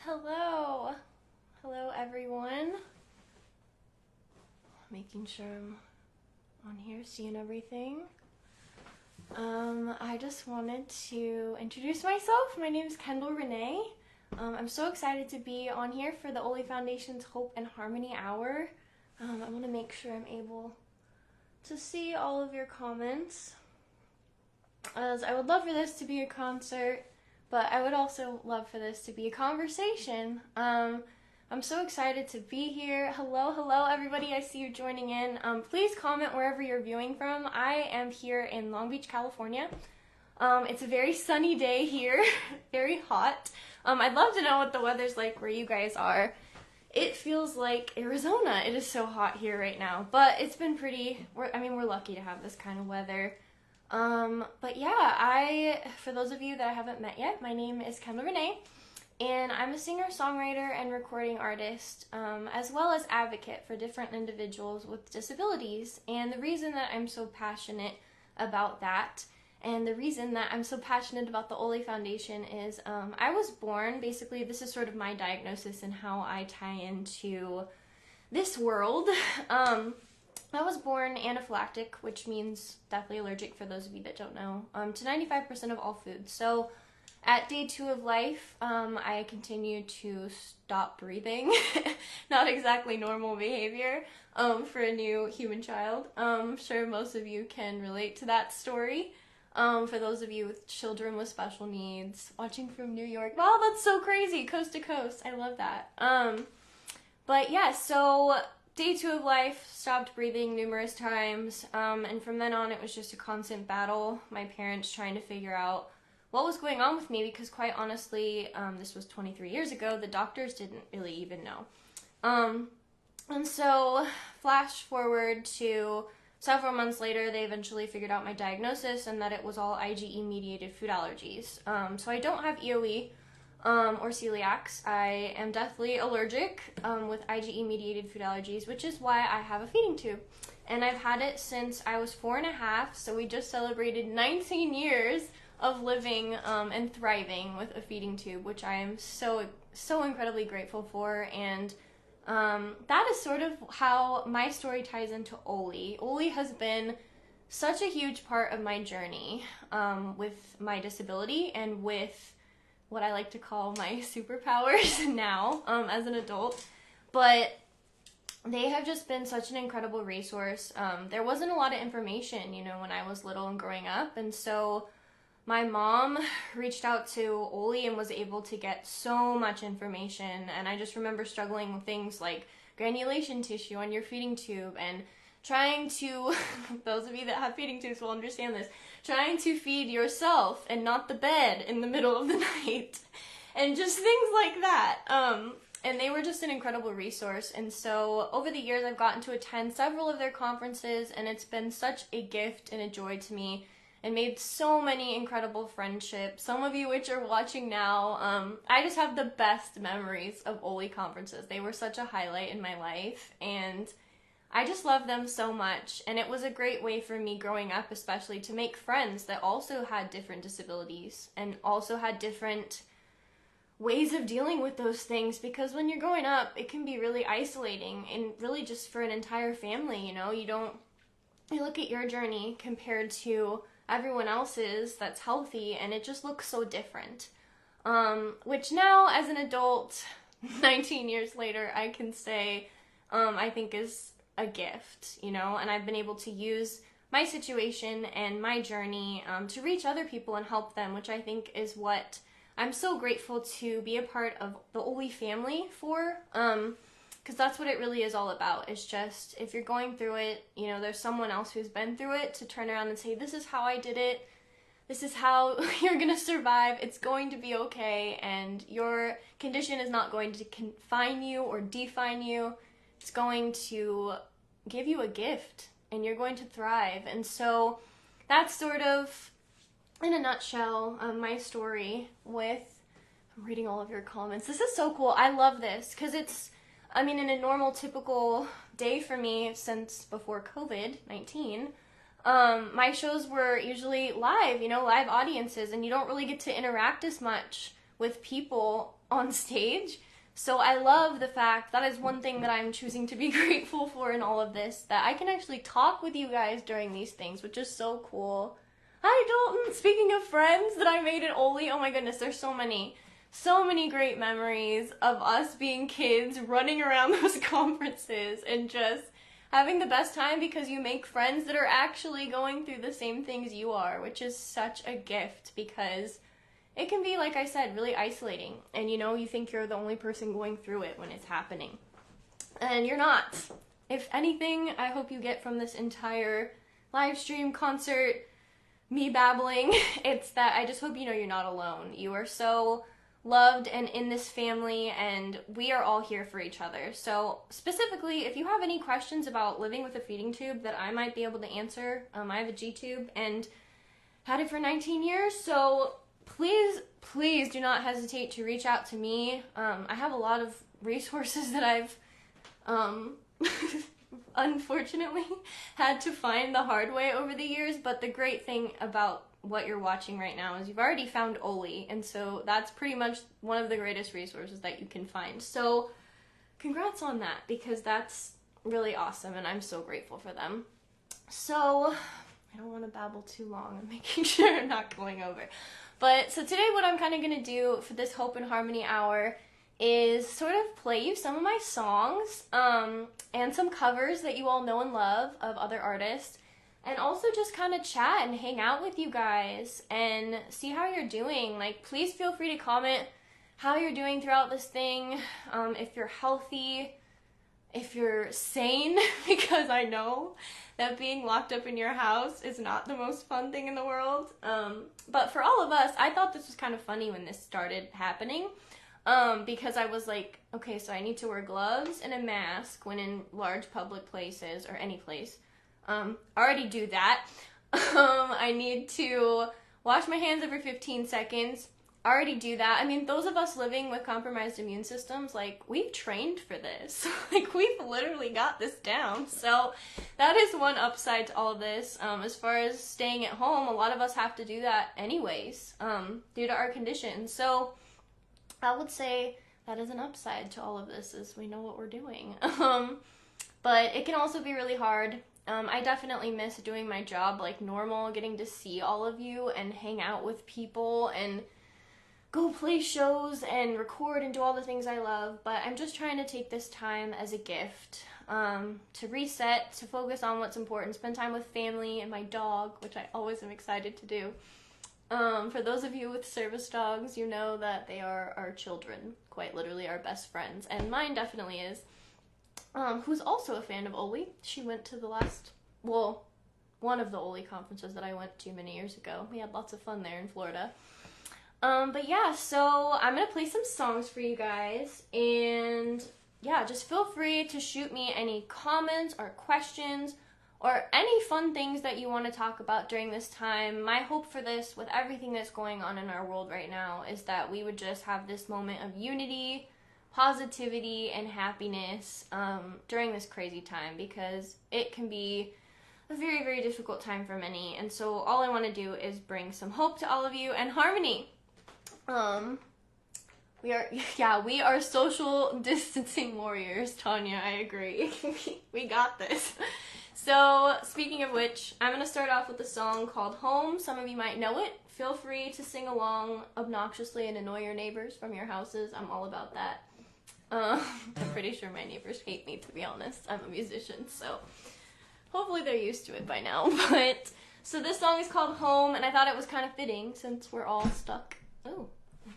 Hello. Hello, everyone. Making sure I'm on here, seeing everything. I just wanted to introduce myself. My name is Kendall Renee. I'm so excited to be on here for the Oley Foundation's Hope and Harmony Hour. I want to make sure I'm able to see all of your comments, as I would love for this to be a concert, but I would also love for this to be a conversation. I'm so excited to be here. Hello, everybody. I see you joining in. Please comment wherever you're viewing from. I am here in Long Beach, California. It's a very sunny day here, very hot. I'd love to know what the weather's like where you guys are. It feels like Arizona. It is so hot here right now, but it's been we're lucky to have this kind of weather. But yeah, for those of you that I haven't met yet, my name is Kendall Renee, and I'm a singer-songwriter and recording artist, as well as advocate for different individuals with disabilities. And the reason that I'm so passionate about that, and the reason that I'm so passionate about the Oley Foundation is, I was born, basically, this is sort of my diagnosis and how I tie into this world. I was born anaphylactic, which means deathly allergic for those of you that don't know, to 95% of all foods. So at day 2 of life, I continued to stop breathing. Not exactly normal behavior for a new human child. I'm sure most of you can relate to that story. For those of you with children with special needs, watching from New York. Wow, that's so crazy, coast to coast. I love that. But yeah, so day 2 of life, stopped breathing numerous times, and from then on it was just a constant battle. My parents trying to figure out what was going on with me, because quite honestly, this was 23 years ago, the doctors didn't really even know. And so, flash forward to several months later, they eventually figured out my diagnosis and that it was all IgE-mediated food allergies. So I don't have EOE, or celiacs. I am deathly allergic with IgE-mediated food allergies, which is why I have a feeding tube. And I've had it since I was 4.5, so we just celebrated 19 years of living and thriving with a feeding tube, which I am so incredibly grateful for. And that is sort of how my story ties into Oley. Oley has been such a huge part of my journey with my disability and with what I like to call my superpowers now as an adult. But they have just been such an incredible resource. There wasn't a lot of information, when I was little and growing up, and so my mom reached out to Oley and was able to get so much information, and I just remember struggling with things like granulation tissue on your feeding tube and trying to, those of you that have feeding tubes will understand this, trying to feed yourself and not the bed in the middle of the night, and just things like that. And they were just an incredible resource, and so over the years I've gotten to attend several of their conferences, and it's been such a gift and a joy to me, and made so many incredible friendships, some of you which are watching now. I just have the best memories of Oley conferences. They were such a highlight in my life, and I just love them so much. And it was a great way for me growing up, especially, to make friends that also had different disabilities and also had different ways of dealing with those things, because when you're growing up, it can be really isolating, and really just for an entire family, you look at your journey compared to everyone else's that's healthy, and it just looks so different. Which now, as an adult, 19 years later, I can say, I think is a gift, and I've been able to use my situation and my journey to reach other people and help them, which I think is what I'm so grateful to be a part of the Oley family for, because that's what it really is all about. It's just, if you're going through it, there's someone else who's been through it to turn around and say, this is how I did it, this is how you're gonna survive, it's going to be okay, and your condition is not going to confine you or define you. It's going to give you a gift, and you're going to thrive. And so that's sort of, in a nutshell, my story with, I'm reading all of your comments. This is so cool. I love this, because it's, in a normal, typical day for me since before COVID-19, my shows were usually live, live audiences, and you don't really get to interact as much with people on stage. So I love the fact that is one thing that I'm choosing to be grateful for in all of this, that I can actually talk with you guys during these things, which is so cool. Hi Dalton! Speaking of friends that I made at Oley, oh my goodness, there's so many great memories of us being kids running around those conferences and just having the best time, because you make friends that are actually going through the same things you are, which is such a gift, because it can be, like I said, really isolating. And you think you're the only person going through it when it's happening. And you're not. If anything, I hope you get from this entire live stream, concert, me babbling, it's that I just hope you're not alone. You are so loved and in this family, and we are all here for each other. So specifically, if you have any questions about living with a feeding tube that I might be able to answer, I have a G-tube and had it for 19 years, so please do not hesitate to reach out to me. I have a lot of resources that I've unfortunately had to find the hard way over the years, but the great thing about what you're watching right now is you've already found Oley, and so that's pretty much one of the greatest resources that you can find. So congrats on that, because that's really awesome, and I'm so grateful for them. So I don't want to babble too long. I'm making sure I'm not going over. But so today what I'm kind of going to do for this Hope and Harmony hour is sort of play you some of my songs and some covers that you all know and love of other artists, and also just kind of chat and hang out with you guys and see how you're doing. Like, please feel free to comment how you're doing throughout this thing, if you're healthy, if you're sane, because I know that being locked up in your house is not the most fun thing in the world. But for all of us, I thought this was kind of funny when this started happening, because I was like, okay, so I need to wear gloves and a mask when in large public places or any place. I already do that. I need to wash my hands every 15 seconds. I already do that. I mean, those of us living with compromised immune systems, like, we've trained for this. Like, we've literally got this down. So that is one upside to all of this. As far as staying at home, a lot of us have to do that anyways, due to our condition. So I would say that is an upside to all of this, is we know what we're doing. But it can also be really hard. I definitely miss doing my job like normal, getting to see all of you and hang out with people and go play shows and record and do all the things I love. But I'm just trying to take this time as a gift, to reset, to focus on what's important, spend time with family and my dog, which I always am excited to do. For those of you with service dogs, you know that they are our children, quite literally our best friends, and mine definitely is. Who's also a fan of Oley. She went to one of the Oley conferences that I went to many years ago. We had lots of fun there in Florida. But yeah, so I'm gonna play some songs for you guys, and yeah, just feel free to shoot me any comments or questions or any fun things that you want to talk about during this time. My hope for this, with everything that's going on in our world right now, is that we would just have this moment of unity, positivity, and happiness during this crazy time, because it can be a very, very difficult time for many. And so all I want to do is bring some hope to all of you and harmony. We are social distancing warriors, Tanya, I agree. We got this. So, speaking of which, I'm going to start off with a song called Home. Some of you might know it. Feel free to sing along obnoxiously and annoy your neighbors from your houses. I'm all about that. I'm pretty sure my neighbors hate me, to be honest. I'm a musician, so hopefully they're used to it by now. But so this song is called Home, and I thought it was kind of fitting since we're all stuck. Oh,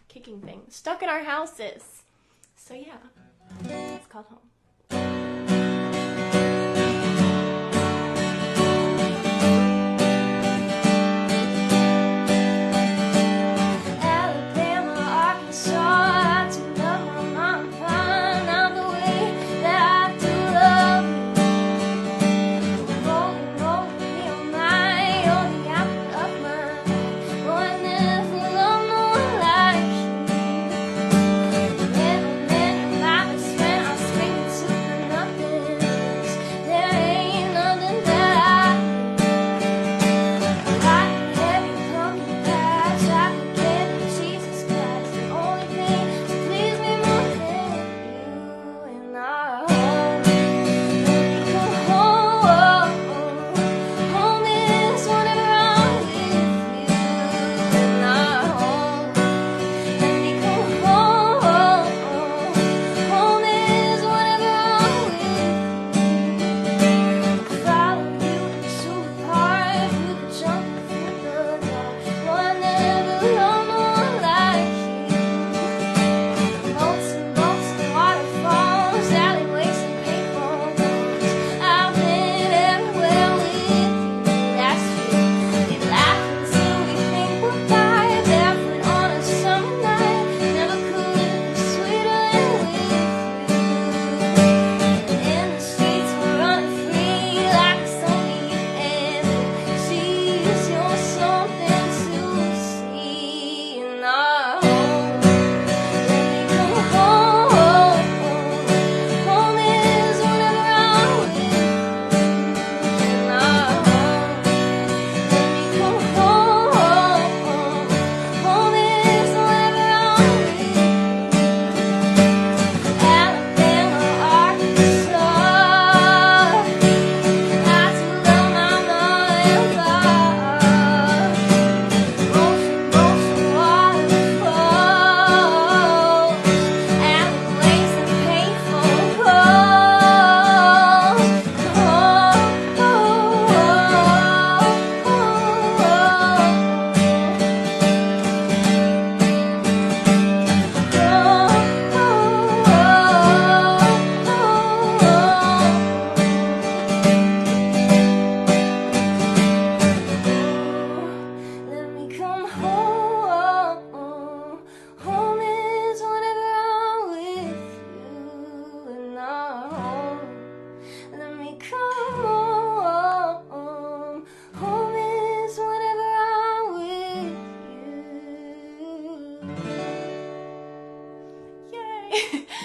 kicking things. Stuck in our houses. So yeah, it's called Home.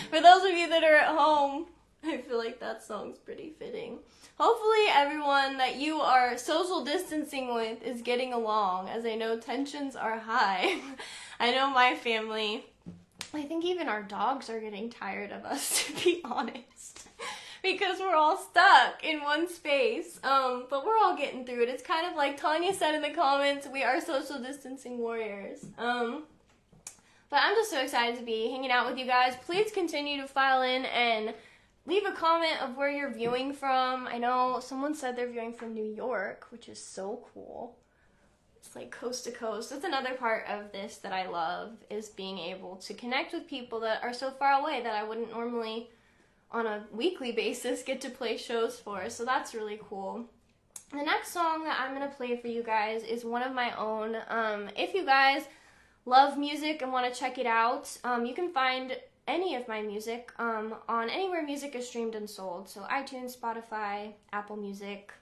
For those of you that are at home, I feel like that song's pretty fitting. Hopefully everyone that you are social distancing with is getting along, as I know tensions are high. I know my family, I think even our dogs are getting tired of us, to be honest, because we're all stuck in one space, but we're all getting through it. It's kind of like Tanya said in the comments, we are social distancing warriors. But I'm just so excited to be hanging out with you guys. Please continue to file in and leave a comment of where you're viewing from. I know someone said they're viewing from New York, which is so cool. It's like coast to coast. That's another part of this that I love, is being able to connect with people that are so far away that I wouldn't normally on a weekly basis get to play shows for. So that's really cool. The next song that I'm going to play for you guys is one of my own. If you guys love music and want to check it out, you can find any of my music on anywhere music is streamed and sold. So iTunes, Spotify, Apple Music,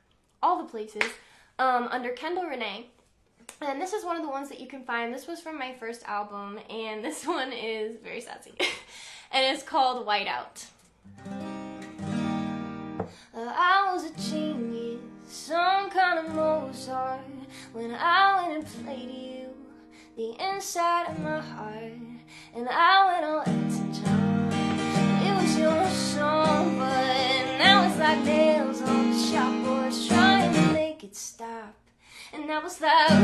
all the places, under Kendall Renee. And this is one of the ones that you can find. This was from my first album, and this one is very sassy. And it's called Whiteout. I was a genius, some kind of Mozart, when I went and played you the inside of my heart, and I went on Elton John. It was your song, but now it's like nails on the chalkboard, trying to make it stop. And I was like, ooh,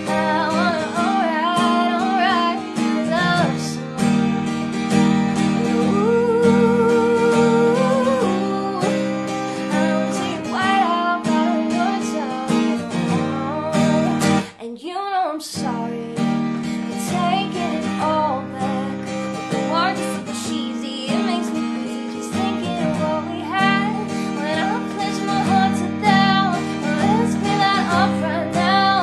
I wanna alright, love song. Ooh, I don't take white out by the words out. And you know I'm sorry for taking it all back. The words are so cheesy, it makes me crazy just thinking of what we had. When I pledged my heart to them, well, let's clear that up right now.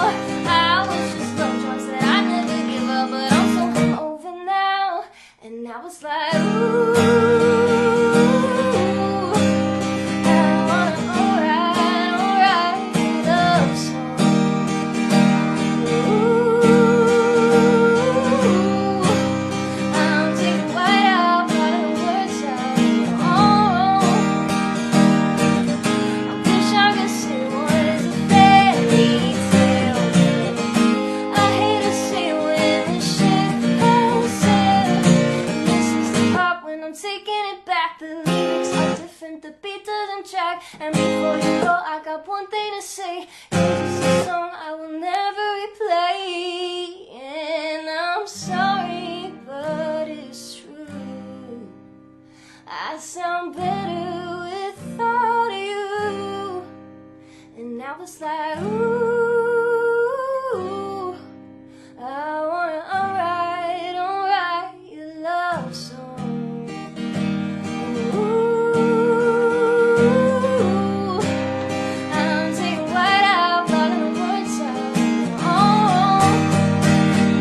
I was just love drunk, said I'd never give up, but I'm so hungover now. And I was like, ooh, I want an alright love song. Ooh, I'm taking white out, part of the words out. Oh, I wish I could say what is a fairy tale. I hate to say when the ship has sailed. This is the part when I'm taking it back. The lyrics are different, the beat doesn't track. And before you go, I got one thing to say. 'Cause it's a song I will never replay. And I'm sorry, but it's true. I sound better without you. And I was like, ooh, I want an alright love song. Ooh, I'm taking white out, part of the words out. Oh,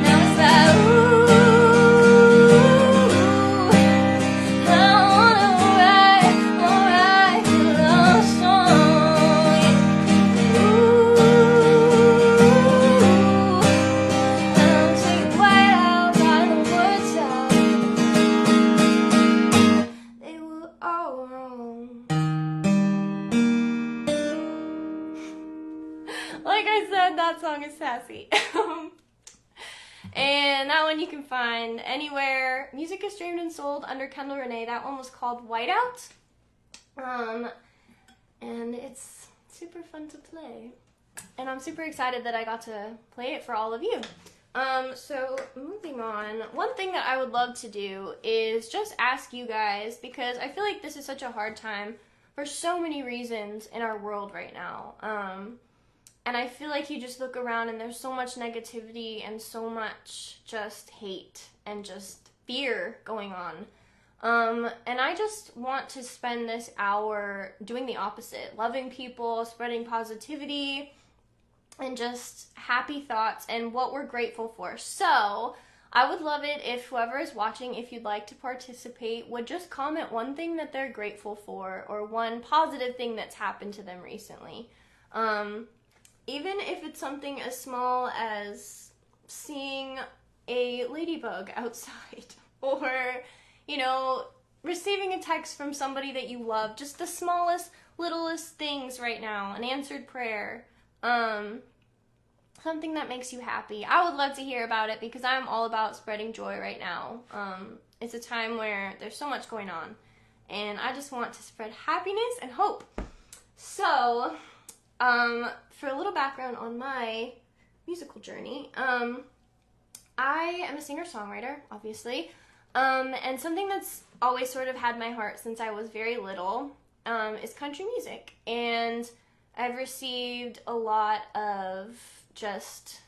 now it's like, ooh, I want an alright love song. Ooh, I'm taking white out, part of the words out. They were all wrong. Like I said, that song is sassy. And that one you can find anywhere music is streamed and sold under Kendall Renee. That one was called Whiteout. And it's super fun to play. And I'm super excited that I got to play it for all of you. So moving on, one thing that I would love to do is just ask you guys, because I feel like this is such a hard time for so many reasons in our world right now. And I feel like you just look around and there's so much negativity and so much just hate and just fear going on. And I just want to spend this hour doing the opposite, loving people, spreading positivity, and just happy thoughts and what we're grateful for. So I would love it if whoever is watching, if you'd like to participate, would just comment one thing that they're grateful for or one positive thing that's happened to them recently. Even if it's something as small as seeing a ladybug outside, or, you know, receiving a text from somebody that you love, just the smallest, littlest things right now, an answered prayer, something that makes you happy. I would love to hear about it because I'm all about spreading joy right now. It's a time where there's so much going on, and I just want to spread happiness and hope. So, for a little background on my musical journey, I am a singer-songwriter, obviously, and something that's always sort of had my heart since I was very little is country music, and I've received a lot of just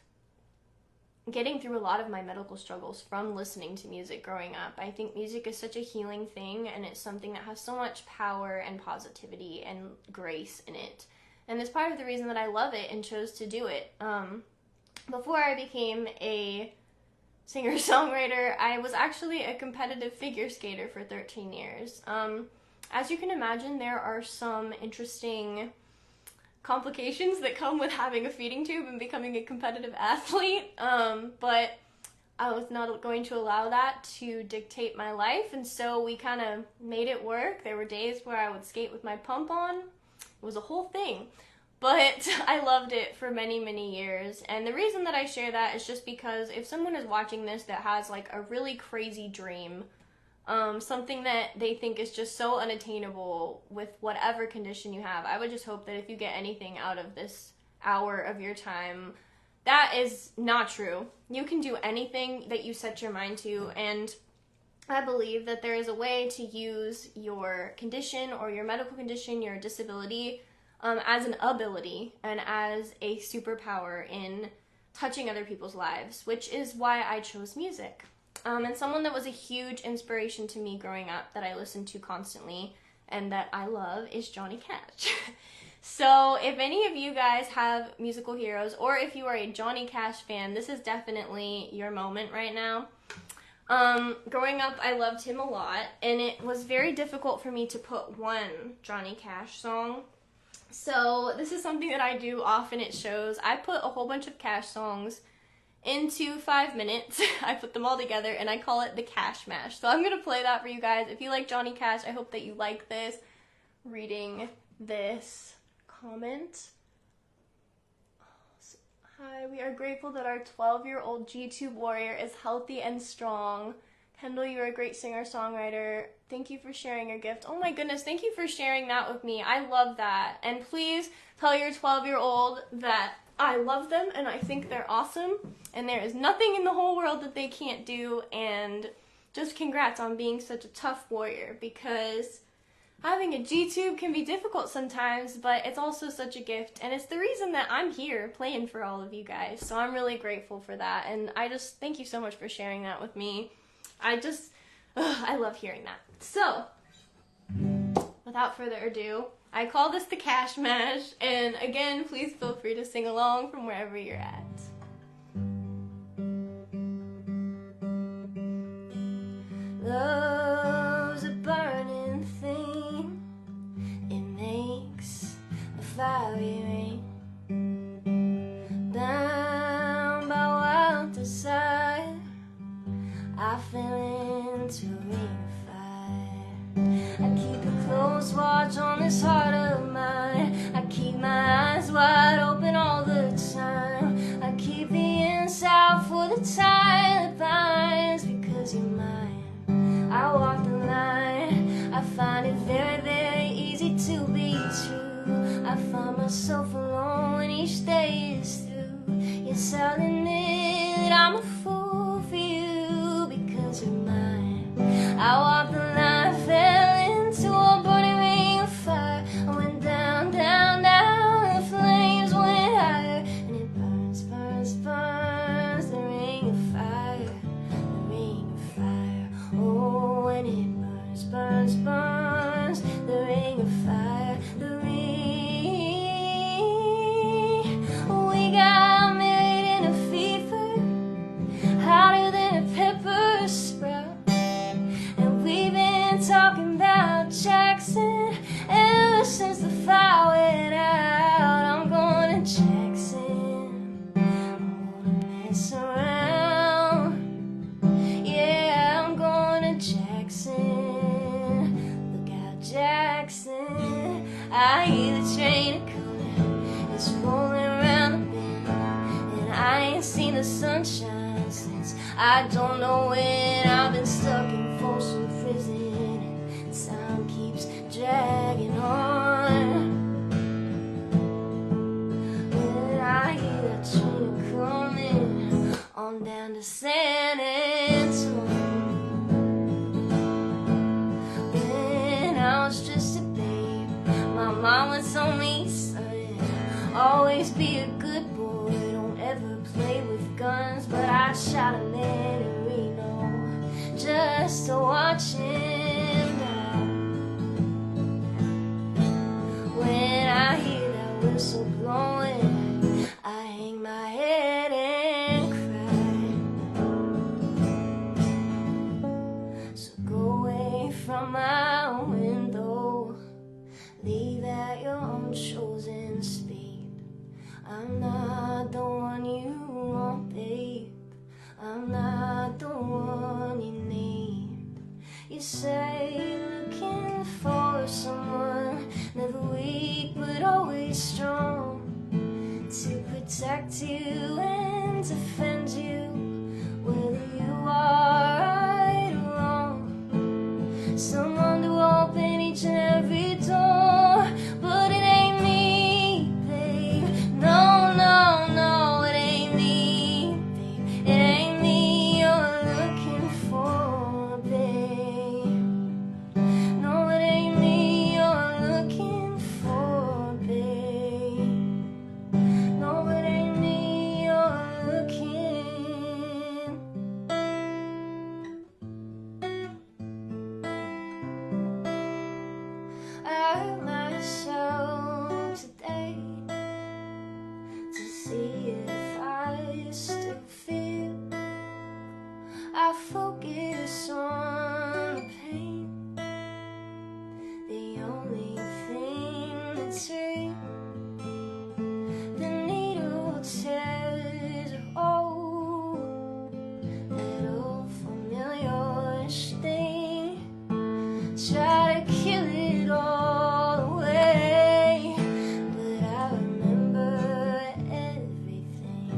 getting through a lot of my medical struggles from listening to music growing up. I think music is such a healing thing, and it's something that has so much power and positivity and grace in it. And it's part of the reason that I love it and chose to do it. Before I became a singer-songwriter, I was actually a competitive figure skater for 13 years. As you can imagine, there are some interesting complications that come with having a feeding tube and becoming a competitive athlete, but I was not going to allow that to dictate my life, and so we kind of made it work. There were days where I would skate with my pump on. It was a whole thing, but I loved it for many, many years, and the reason that I share that is just because if someone is watching this that has like a really crazy dream, something that they think is just so unattainable with whatever condition you have, I would just hope that if you get anything out of this hour of your time, that is not true. You can do anything that you set your mind to, and I believe that there is a way to use your condition or your medical condition, your disability, as an ability and as a superpower in touching other people's lives, which is why I chose music. And someone that was a huge inspiration to me growing up that I listened to constantly and that I love is Johnny Cash. So if any of you guys have musical heroes, or if you are a Johnny Cash fan, this is definitely your moment right now. Growing up, I loved him a lot, and it was very difficult for me to put one Johnny Cash song. So this is something that I do often at shows. I put a whole bunch of Cash songs into 5 minutes. I put them all together, and I call it the Cash Mash. So I'm going to play that for you guys. If you like Johnny Cash, I hope that you like this. Reading this comment. Hi, we are grateful that our 12-year-old G-Tube warrior is healthy and strong. Kendall, you are a great singer-songwriter. Thank you for sharing your gift. Oh my goodness, thank you for sharing that with me. I love that. And please tell your 12-year-old that I love them and I think they're awesome. And there is nothing in the whole world that they can't do. And just congrats on being such a tough warrior, because having a G-Tube can be difficult sometimes, but it's also such a gift. And it's the reason that I'm here playing for all of you guys. So I'm really grateful for that. And I just thank you so much for sharing that with me. I love hearing that. So, without further ado, I call this the Cash Mash, and again, please feel free to sing along from wherever you're at. Love's a burning thing, it makes a fiery rain, bound by wild desire, I fell into a ring of fire. I keep a close watch on this heart of mine. I keep my eyes wide open all the time. I keep the inside for the tie that binds, because you're mine. I walk the line. I find it very, very easy to be true. I find myself alone when each day is through. Yes, I'll admit that I'm a fool for you, because you're mine. I walked the line, fell into a burning ring of fire. I went down, down, down, the flames went higher, and it burns, burns, burns, the ring of fire, the ring of fire. Oh, and it burns, burns, burns, the ring of fire, the ring. We got married in a fever, hotter than a pepper sprout. Talking about Jackson ever since the fire went out. I'm going to Jackson, I wanna mess around. sunshine since I don't know when. I've been stuck in Folsom Prison and time keeps dragging on. When I hear that train coming on down to San Antonio. When I was just a babe, my mama told me, son, always be a good boy, don't ever play with guns. But I shot a man in Reno just to watch him die. When I hear that whistle blowing, I hang my head and cry. So go away from my window, leave at your own chosen speed. I'm not the one you want, babe. I'm not the one you need. You say you're looking for someone, never weak but always strong, to protect you and defend you, whether you are right or wrong. Someone to open each and every door, but it ain't me, babe. No, no, no, it ain't me, babe. It ain't me you're looking for, babe. No, it ain't me you're looking for, babe. No, it ain't me you're looking. I hurt myself today to see if I still feel. I focus on the pain, the only thing that's real. The needle tears a hole, that old familiar sting. Try to kill it all away, but I remember everything.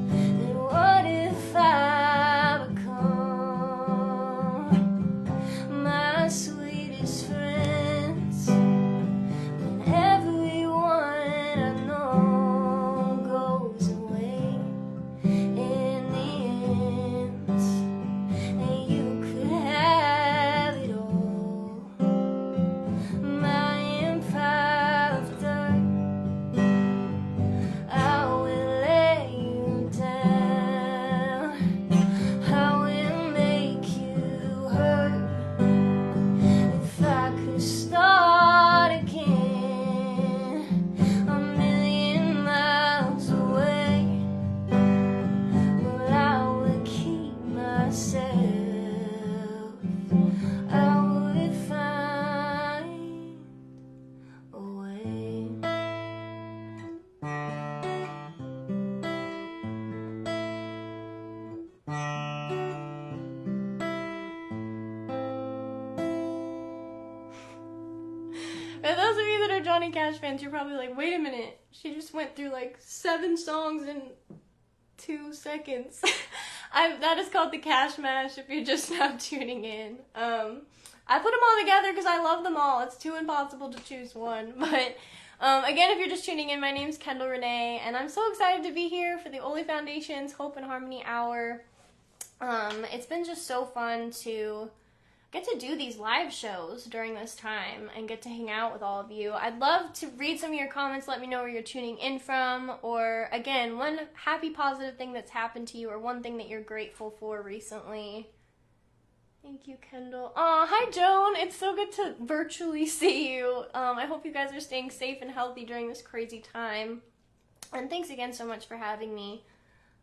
Then what if I become my sweetest friends, when everyone I know goes away in the end, and you could have it all. My empire of dirt, I will lay you down. I will make you hurt. If I could start again, a million miles away, well, I would keep myself. I would find a way. For those of you that are Johnny Cash fans, you're probably like, wait a minute, she just went through like 7 songs in 2 seconds. That is called the Cash Mash if you're just now tuning in. I put them all together because I love them all. It's too impossible to choose one. But again, if you're just tuning in, my name's Kendall Renee, and I'm so excited to be here for the Oley Foundation's Hope and Harmony Hour. It's been just so fun to get to do these live shows during this time and get to hang out with all of you. I'd love to read some of your comments, let me know where you're tuning in from, or again, one happy positive thing that's happened to you, or one thing that you're grateful for recently. Thank you, Kendall. Aw, hi Joan, it's so good to virtually see you. I hope you guys are staying safe and healthy during this crazy time, and thanks again so much for having me.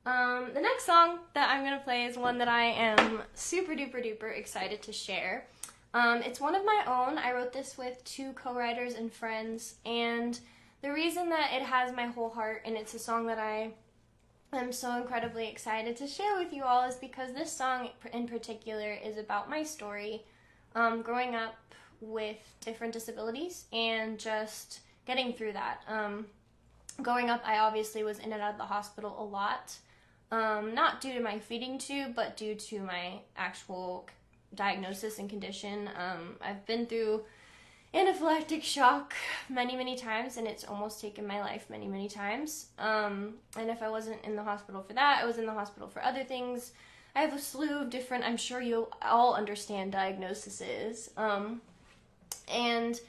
The next song that I'm going to play is one that I am super duper duper excited to share. It's one of my own. I wrote this with 2 co-writers and friends, and the reason that it has my whole heart and it's a song that I am so incredibly excited to share with you all is because this song in particular is about my story growing up with different disabilities and just getting through that. Growing up, I obviously was in and out of the hospital a lot. not due to my feeding tube, but due to my actual diagnosis and condition. I've been through anaphylactic shock many times, and it's almost taken my life many times. And if I wasn't in the hospital for that, I was in the hospital for other things. I have a slew of different, I'm sure you all understand diagnoses. And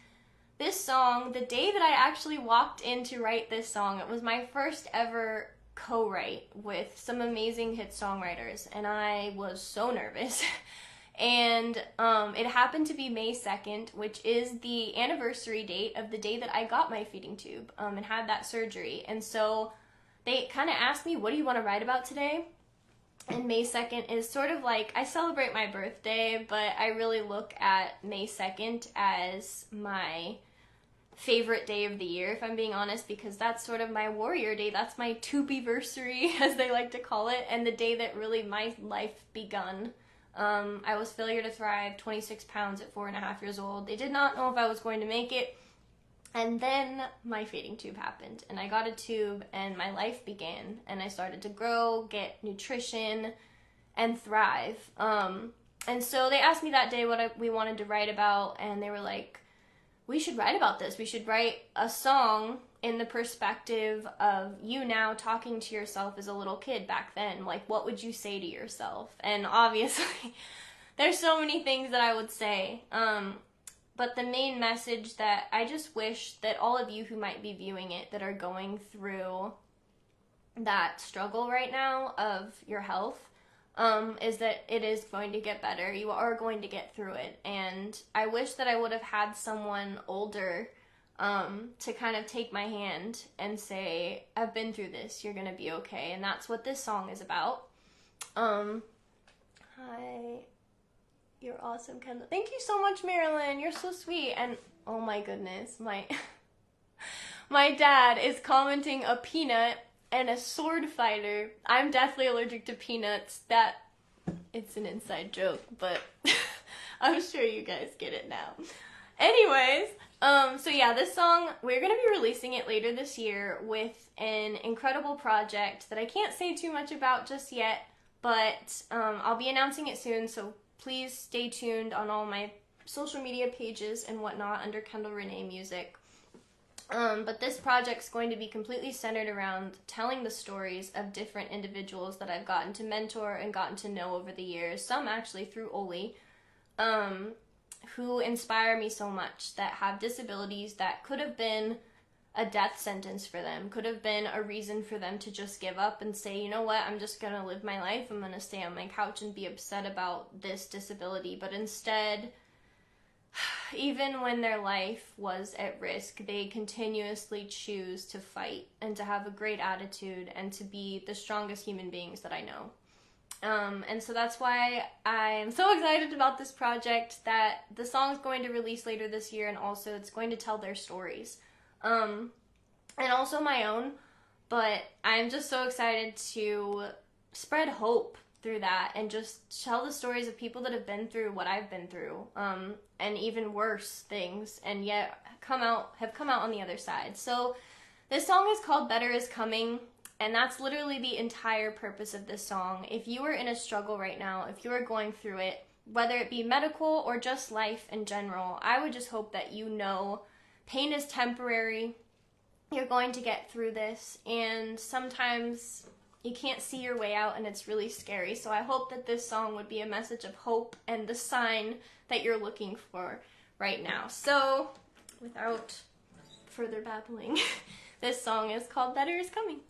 this song, the day that I actually walked in to write this song, it was my first ever co-write with some amazing hit songwriters, and I was so nervous. And it happened to be May 2nd, which is the anniversary date of the day that I got my feeding tube and had that surgery. And so they kind of asked me, what do you want to write about today? And May 2nd is sort of like, I celebrate my birthday, but I really look at May 2nd as my favorite day of the year, if I'm being honest, because that's sort of my warrior day. That's my tubiversary, as they like to call it, and the day that really my life begun. I was failure to thrive, 26 pounds at 4.5 years old. They did not know if I was going to make it. And then my feeding tube happened, and I got a tube, and my life began, and I started to grow, get nutrition, and thrive. And so they asked me that day what we wanted to write about, and they were like, we should write about this. We should write a song in the perspective of you now talking to yourself as a little kid back then. Like, what would you say to yourself? And obviously, there's so many things that I would say. But the main message that I just wish that all of you who might be viewing it that are going through that struggle right now of your health, is that it is going to get better. You are going to get through it. And I wish that I would have had someone older to kind of take my hand and say, I've been through this, you're going to be okay. And that's what this song is about. Hi. You're awesome, Kendall. Thank you so much, Marilyn. You're so sweet. And oh my goodness, my dad is commenting a peanut and a sword fighter. I'm deathly allergic to peanuts. It's an inside joke, but I'm sure you guys get it now. Anyways, so yeah, this song, we're going to be releasing it later this year with an incredible project that I can't say too much about just yet, but I'll be announcing it soon, so please stay tuned on all my social media pages and whatnot under Kendall Renee Music. But this project's going to be completely centered around telling the stories of different individuals that I've gotten to mentor and gotten to know over the years, some actually through Oley, who inspire me so much, that have disabilities that could have been a death sentence for them, could have been a reason for them to just give up and say, you know what, I'm just going to live my life, I'm going to stay on my couch and be upset about this disability, but instead, even when their life was at risk, they continuously choose to fight and to have a great attitude and to be the strongest human beings that I know. And so that's why I'm so excited about this project, that the song's going to release later this year, and also it's going to tell their stories. And also my own, but I'm just so excited to spread hope through that and just tell the stories of people that have been through what I've been through, and even worse things, and yet have come out on the other side. So this song is called Better Is Coming, and that's literally the entire purpose of this song. If you are in a struggle right now, if you are going through it, whether it be medical or just life in general, I would just hope that you know pain is temporary. You're going to get through this, and sometimes you can't see your way out and it's really scary. So I hope that this song would be a message of hope and the sign that you're looking for right now. So without further babbling, this song is called Better Is Coming.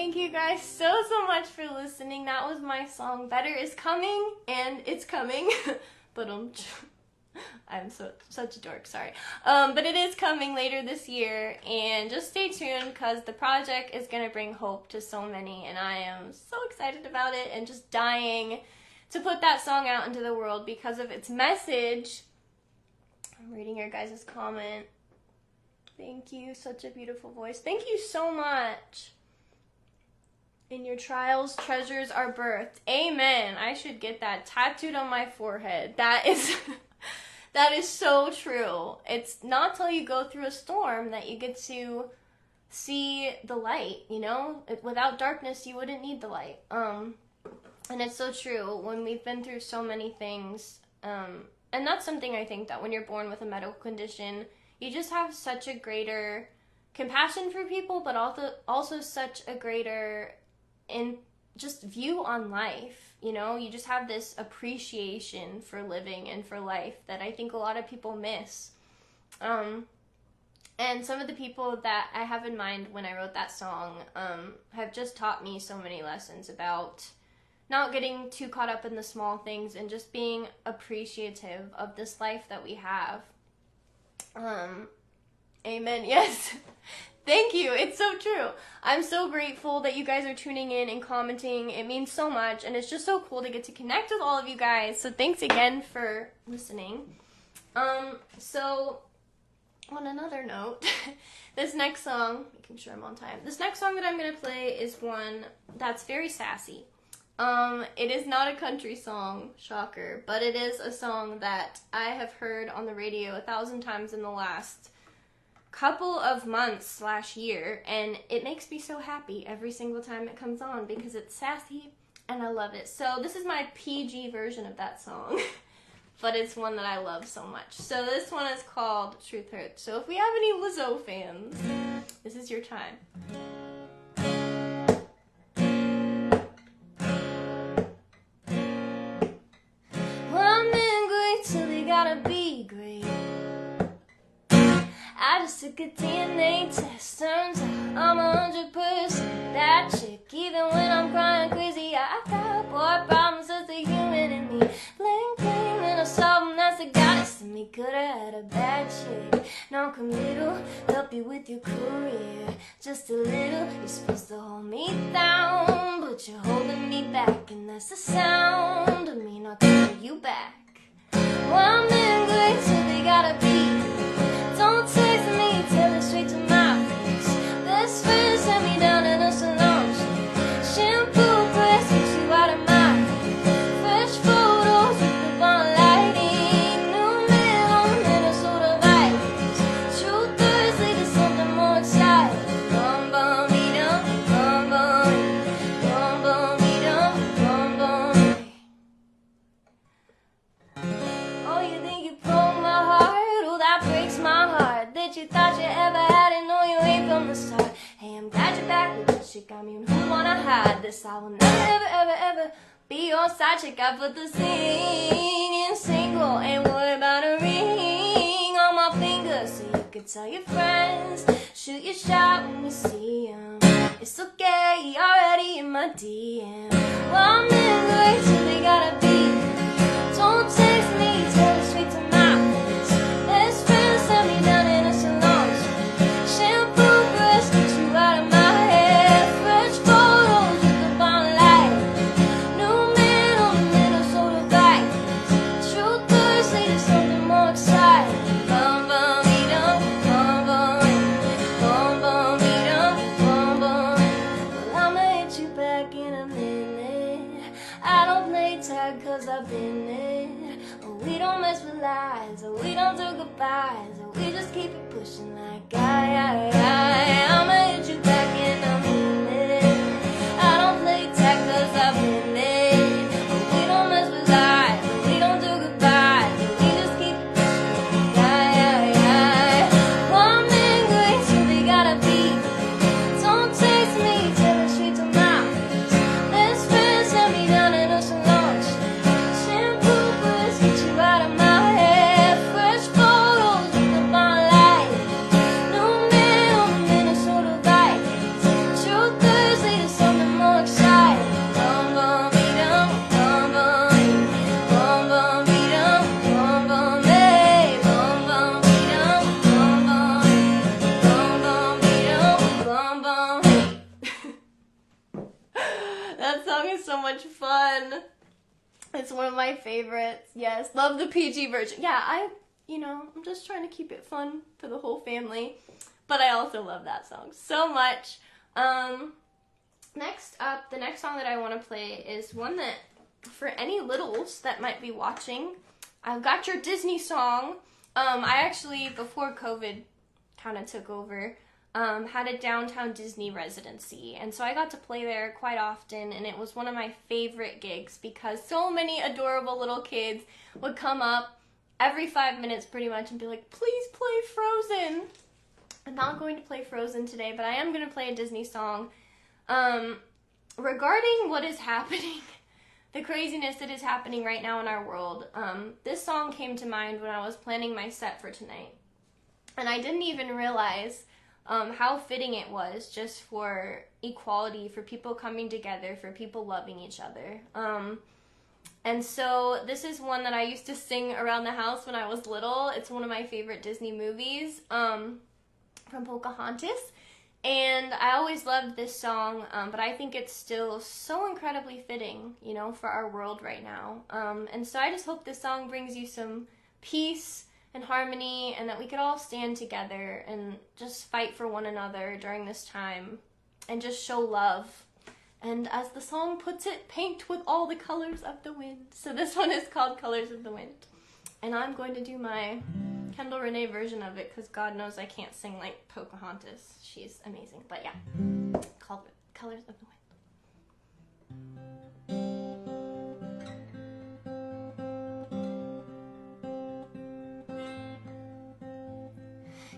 Thank you guys so much for listening. That was my song, Better Is Coming, and it's coming. But I'm such a dork, sorry. But it is coming later this year, and just stay tuned because the project is going to bring hope to so many, and I am so excited about it and just dying to put that song out into the world because of its message. I'm reading your guys' comment. Thank you, such a beautiful voice. Thank you so much. In your trials, treasures are birthed. Amen. I should get that tattooed on my forehead. That is so true. It's not till you go through a storm that you get to see the light, you know? Without darkness, you wouldn't need the light. And it's so true. When we've been through so many things, and that's something I think that when you're born with a medical condition, you just have such a greater compassion for people, but also such a greater just view on life. You know, you just have this appreciation for living and for life that I think a lot of people miss. And some of the people that I have in mind when I wrote that song have just taught me so many lessons about not getting too caught up in the small things and just being appreciative of this life that we have. Amen. Yes. Thank you. It's so true. I'm so grateful that you guys are tuning in and commenting. It means so much, and it's just so cool to get to connect with all of you guys. So thanks again for listening. So on another note, this next song, making sure I'm on time. This next song that I'm going to play is one that's very sassy. It is not a country song, shocker, but it is a song that I have heard on the radio 1,000 times in the last couple of months / year, and it makes me so happy every single time it comes on because it's sassy and I love it. So this is my PG version of that song, but it's one that I love so much. So this one is called Truth Hurts. So if we have any Lizzo fans, this is your time. One man great till they gotta be great. I just took a DNA test, turns out I'm 100% that chick. Even when I'm crying crazy, I got boy problems, that's the human in me. Bling bling, then I solve them, that's the goddess in me. Could've had a bad chick. Now come little, help you with your career. Just a little, you're supposed to hold me down, but you're holding me back, and that's the sound of me not calling you back. One man great till they gotta be. Don't text me, tell it straight to my face. Best friend sent me down in a salon. Shampoo press gets you out of my head. Fresh photos with the bond lighting. New man on Minnesota Vikings. True Thursday to something more exciting. Bum bum me dum, bum bum me dum, bum bum. Oh, you think you broke my heart? Oh, that breaks my heart. That you thought you ever had it, no, you ain't from the start. Hey, I'm glad you're back with this chick. I mean, who wanna hide this? I will never, ever be your side chick. I put the singing single. Ain't worried about a ring on my finger, so you could tell your friends. Shoot your shot when you see him. It's okay, he already in my DM. Well, I'm in great till they gotta be. Don't text me, tell it straight to my face. Best friend sent me down in a salon. Shampoo brush get you out of my head. Fresh photos with the bond light. New man on the Minnesota Vikings. True Thursday to something more exciting. Bum bum me dum, bum bum me dum, bum bum. Well, I'ma hit you back in a minute. I don't play tag 'cause I've been it. We don't mess with lies, or we don't do goodbyes, or we just keep it pushing like I'ma hit you back in a minute. I don't play tag 'cause I've been it. We don't mess with lies, or we don't do goodbyes, or we just keep it pushing like One man great till they gotta be. Don't text me, tell it straight to my face. Best friend sent me down in a salon. Shampoo press get you out of my head. Fresh photos with the bond light. New man on the Minnesota Vikings. That song is so much fun. It's one of my favorites. Yes, love the PG version. Yeah, I'm just trying to keep it fun for the whole family. But I also love that song so much. Next up, the next song that I want to play is one that, for any littles that might be watching, I've got your Disney song. I actually, before COVID kind of took over, had a downtown Disney residency, and so I got to play there quite often, and it was one of my favorite gigs because so many adorable little kids would come up every 5 minutes pretty much and be like, please play Frozen. I'm not going to play Frozen today, but I am going to play a Disney song. Regarding what is happening, the craziness that is happening right now in our world, this song came to mind when I was planning my set for tonight. And I didn't even realize how fitting it was just for equality, for people coming together, for people loving each other. And so this is one that I used to sing around the house when I was little. It's one of my favorite Disney movies, from Pocahontas. And I always loved this song, but I think it's still so incredibly fitting, for our world right now. And so I just hope this song brings you some peace and harmony, and that we could all stand together and just fight for one another during this time and just show love. And as the song puts it, paint with all the colors of the wind. So this one is called Colors of the Wind. And I'm going to do my Kendall Renee version of it because God knows I can't sing like Pocahontas. She's amazing. But yeah, Colors of the Wind.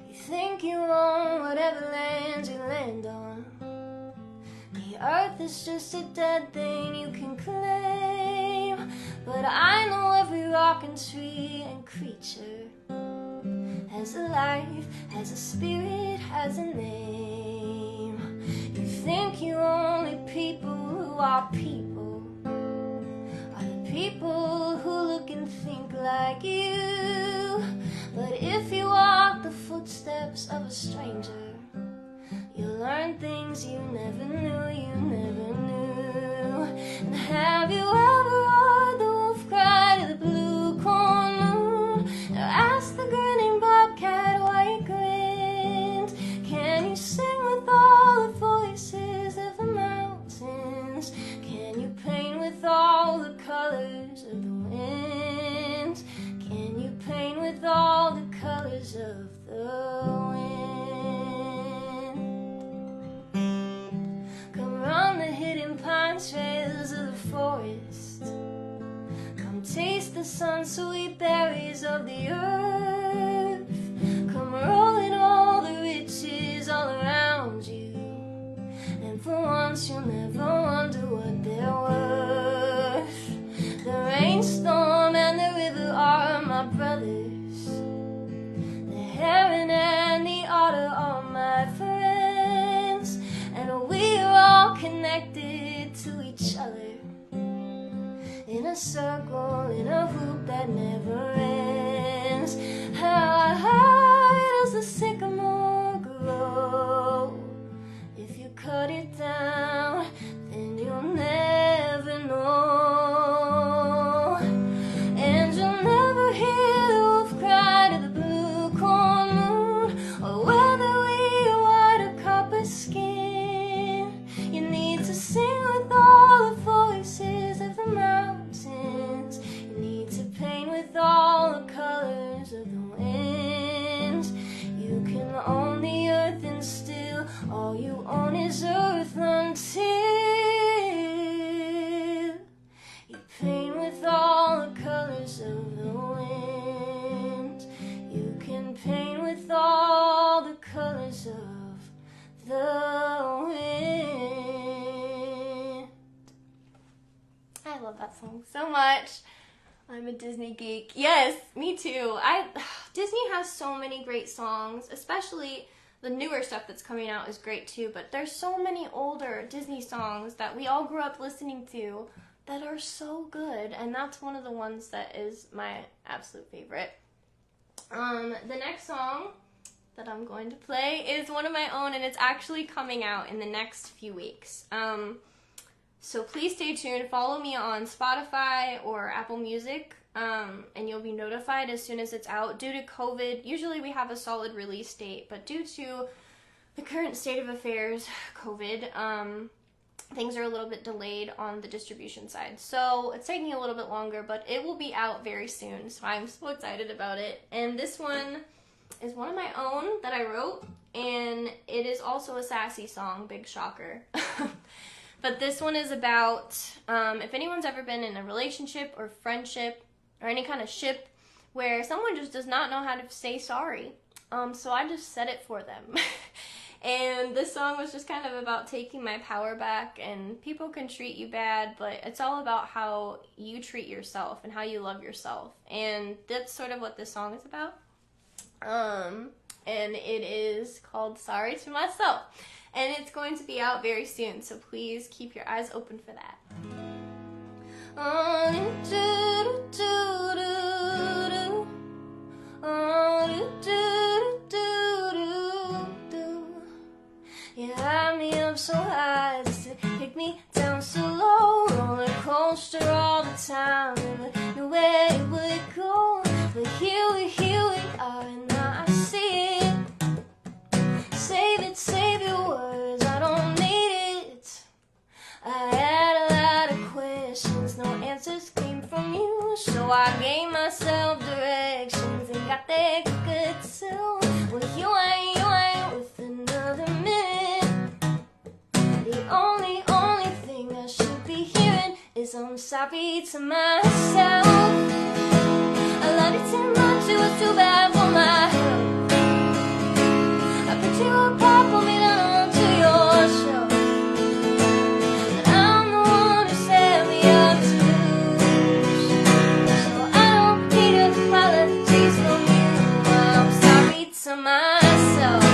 You think you own whatever land you land on. The earth is just a dead thing you can claim. But I know every rock and tree and creature has a life, has a spirit, has a name. You think you only people who are people are the people who look and think like you. But if you walk the footsteps of a stranger, you'll learn things you never knew, you never knew. And have you ever heard the wolf cry to the blue corn moon? Or ask the grinning bobcat why he grinned? Can you sing with all the voices of the mountains? Can you paint with all the colors of the wind? Can you paint with all the colors of the wind? Come run the hidden pine trails of the forest. Come taste the sun-sweet berries of the earth. Come rolling all the riches all around you. And for once you'll never wonder what they're worth. The rainstorm and the river are my brothers. The heron and the otter are my friends. And we are all connected to each other in a circle, in a hoop that never ends. How high does the sycamore grow? If you cut it down, then you'll never know. And you'll never hear the wolf cry to the blue corn moon, or whether we are white or copper skin. You need to sing with all the voices of the mountains. You need to paint with all the colors of the wind. You can own the earth and still all you own is earth until you paint with all the colors of the wind. You can paint with all the colors of the wind. I love that song so much. I'm a Disney geek. Yes, me too. Disney has so many great songs, especially the newer stuff that's coming out is great too, but there's so many older Disney songs that we all grew up listening to that are so good, and that's one of the ones that is my absolute favorite. The next song that I'm going to play is one of my own, and it's actually coming out in the next few weeks. So please stay tuned. Follow me on Spotify or Apple Music, and you'll be notified as soon as it's out. Due to COVID, usually we have a solid release date, but due to the current state of affairs, COVID, things are a little bit delayed on the distribution side. So it's taking a little bit longer, but it will be out very soon. So I'm so excited about it. And this one is one of my own that I wrote, and it is also a sassy song, big shocker. But this one is about, if anyone's ever been in a relationship or friendship or any kind of ship where someone just does not know how to say sorry. So I just said it for them. And this song was just kind of about taking my power back, and people can treat you bad, but it's all about how you treat yourself and how you love yourself. And that's sort of what this song is about. And it is called Sorry to Myself. And it's going to be out very soon, so please keep your eyes open for that. You had me up so high, just to kick me down so low. Roller coaster all the time, never knew where it would go. But here we are, and now I see it. Save your words, I don't need it. I had a lot of questions, no answers came from you. So I gave myself directions and got there quicker too. Well, you ain't with another minute. The only thing I should be hearing is I'm sorry to myself. I love you too much, it was too bad for my health. I put you apart, pull me down to your shelf. And I'm the one who set me up to lose. So I don't need apologies from you. I'm sorry to myself.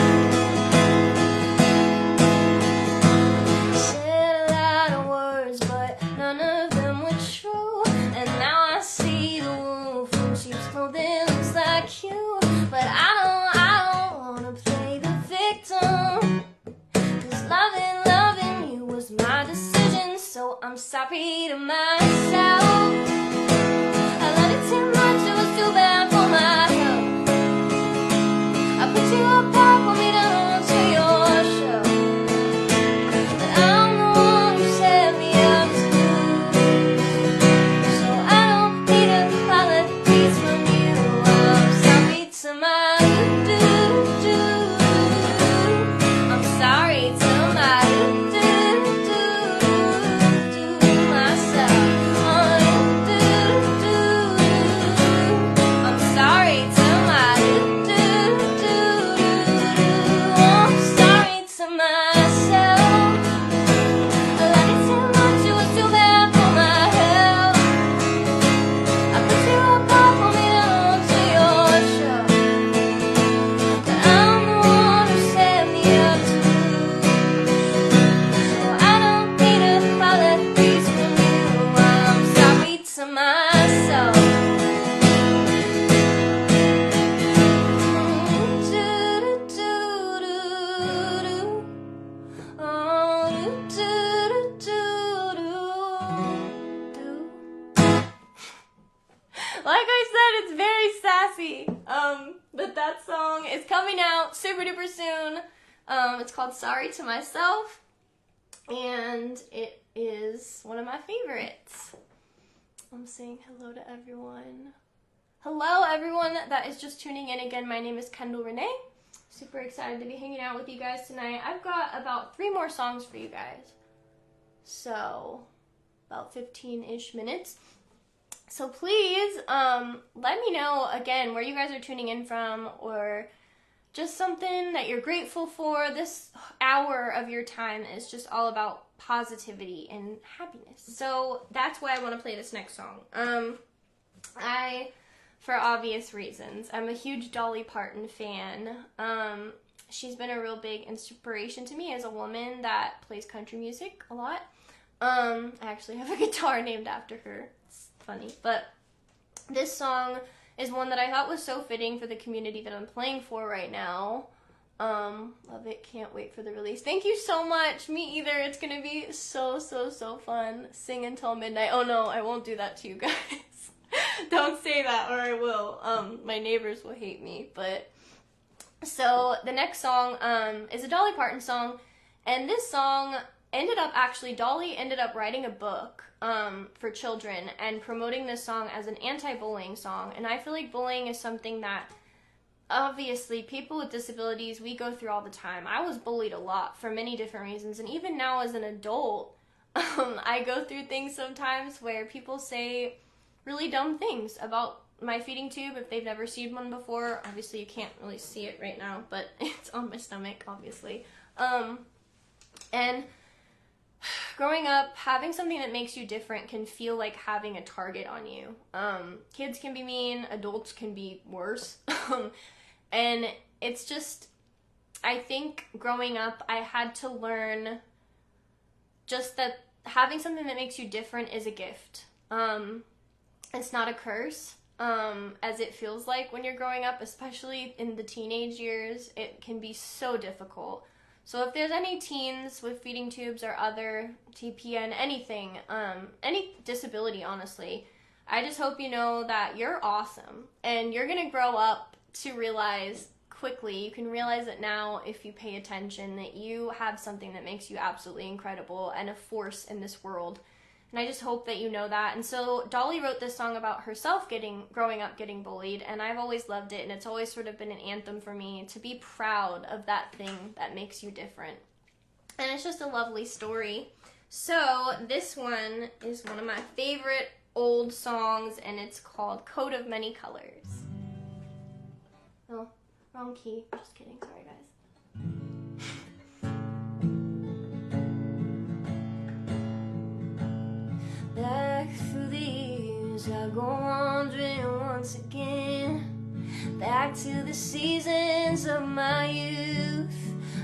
Said a lot of words, but none of them were true. And now I see the wolf in sheep's clothing looks like you. But I don't wanna play the victim, 'cause loving you was my decision. So I'm sorry to myself. I love you too much, it was too bad for my health. I put you apart, pull me down to your shelf. But I'm the one who set me up to lose. So I don't need apologies from you. I'm sorry to myself. I'm sorry to Like I said, it's very sassy. But that song is coming out super duper soon. It's called Sorry to Myself, and it is one of my favorites. I'm saying hello to everyone. Hello everyone that is just tuning in again. My name is Kendall Renee. Super excited to be hanging out with you guys tonight. I've got about 3 more songs for you guys. So, about 15-ish minutes. So please, let me know, again, where you guys are tuning in from, or just something that you're grateful for. This hour of your time is just all about positivity and happiness. So that's why I want to play this next song. For obvious reasons, I'm a huge Dolly Parton fan. She's been a real big inspiration to me as a woman that plays country music a lot. I actually have a guitar named after her. It's funny. But this song is one that I thought was so fitting for the community that I'm playing for right now. Love it. Can't wait for the release. Thank you so much. Me either. It's gonna be so fun. Sing until midnight. Oh no, I won't do that to you guys. Don't say that or I will. My neighbors will hate me. But so the next song is a Dolly Parton song, and this song Dolly ended up writing a book for children and promoting this song as an anti-bullying song. And I feel like bullying is something that obviously people with disabilities, we go through all the time. I was bullied a lot for many different reasons, and even now as an adult, I go through things sometimes where people say really dumb things about my feeding tube if they've never seen one before. Obviously you can't really see it right now, but it's on my stomach, obviously. And growing up, having something that makes you different can feel like having a target on you. Kids can be mean, adults can be worse. And it's just, I think growing up, I had to learn just that having something that makes you different is a gift. It's not a curse, as it feels like when you're growing up, especially in the teenage years. It can be so difficult. So if there's any teens with feeding tubes or other TPN, anything, any disability, honestly, I just hope you know that you're awesome and you're going to grow up to realize quickly, you can realize it now if you pay attention, that you have something that makes you absolutely incredible and a force in this world. And I just hope that you know that. And so Dolly wrote this song about herself growing up getting bullied, and I've always loved it, and it's always sort of been an anthem for me to be proud of that thing that makes you different. And it's just a lovely story. So this one is one of my favorite old songs, and it's called Coat of Many Colors. Oh, wrong key. Just kidding. Sorry, guys. Back through the years, I go wandering once again, back to the seasons of my youth.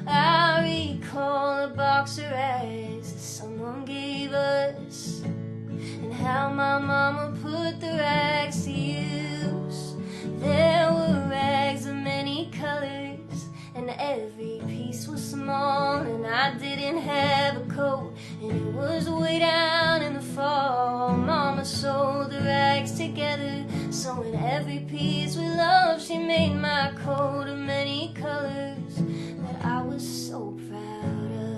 I recall a box of rags that someone gave us, and how my mama put the rags to use. There were rags of many colors, and every piece was small, and I didn't have a coat, and it was way down in the fall. Mama sewed the rags together, sewing every piece with love. She made my coat of many colors that I was so proud of.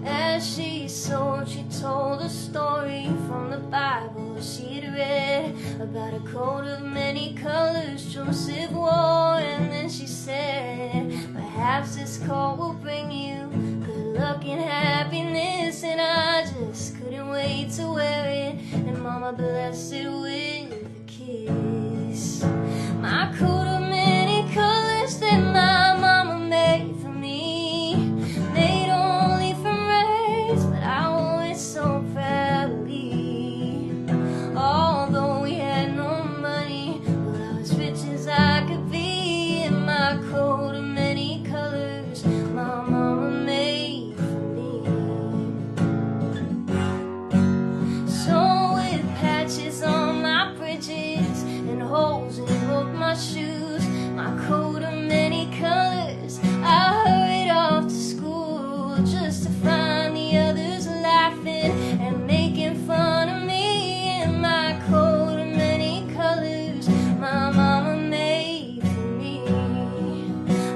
As she sewed, she told a story from the Bible she'd read about a coat of many colors Joseph wore. And then she said, perhaps this coat will bring you good luck and happiness. And I just couldn't wait to wear it, and Mama blessed it with a kiss. My coat of many colors that my mama made for me, made only from rags, but I wore it so proudly. Although we had no money, well, I was rich as I could be, and my coat of many colors my mama made for me. So with patches on my bridges and holes in both my shoes, my coat of many colors, I hurried off to school just to find the others laughing and making fun of me. In my coat of many colors my mama made for me.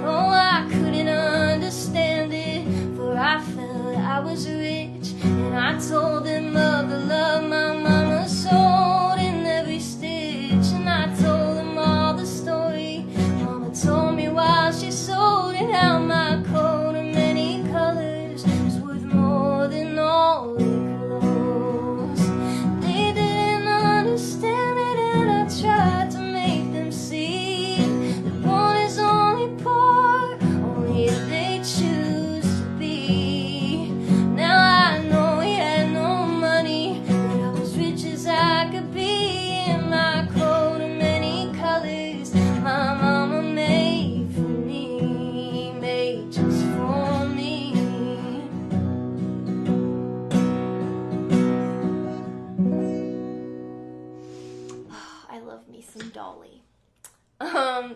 Oh, I couldn't understand it, for I felt I was rich, and I told them of the love my mama sold in every stitch. And I told them all the story Mama told me while she sewed, and how my coat of many colors was worth more than all the clothes. They didn't understand it, and I tried to make them see that born is only poor, only if they choose to be. Now I know we had no